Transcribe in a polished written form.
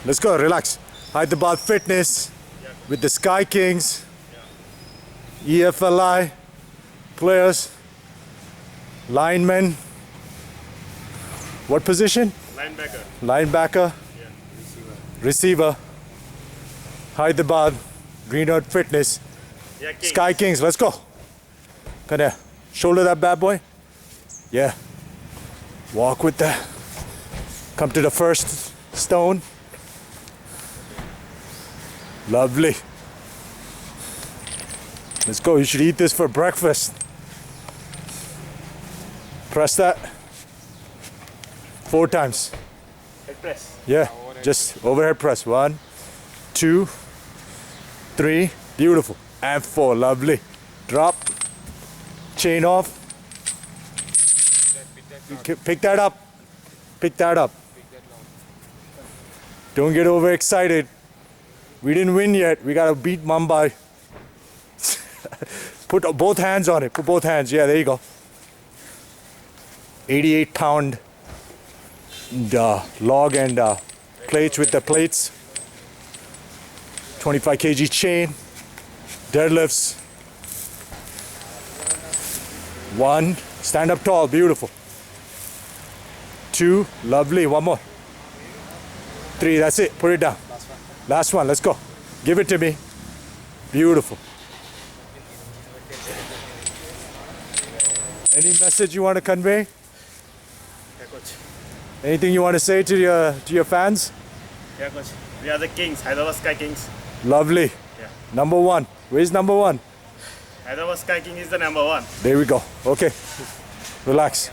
Let's go, relax. Hyderabad Fitness with the Sky Kings, EFLI players, linemen. What position? Linebacker. Linebacker, Yeah. receiver. Hyderabad Greenwood Fitness, Yeah, King. Sky Kings. Let's go. Come here. Shoulder that bad boy. Yeah. Walk with that. Come to the first stone. Lovely. Let's go. You should eat this for breakfast. Press that 4 times. Head press. Yeah. Just overhead press. 1, 2, 3. Beautiful. And 4. Lovely. Drop. Chain off. Pick that up. Pick that up. Don't get overexcited. We didn't win yet. We gotta beat Mumbai. Put both hands on it. Put both hands. Yeah, there you go. 88-pound log and plates with the plates. 25 kg chain. Deadlifts. 1. Stand up tall. Beautiful. 2. Lovely. 1 more. 3. That's it. Put it down. Last one. Let's go. Give it to me. Beautiful. Any message you want to convey? Yeah, coach. Anything you want to say to your fans? Yeah, coach. We are the Kings. Hyderabad Sky Kings. Lovely. Yeah. Number 1. Where's number 1? Hyderabad Sky King is the number 1. There we go. Okay. Relax.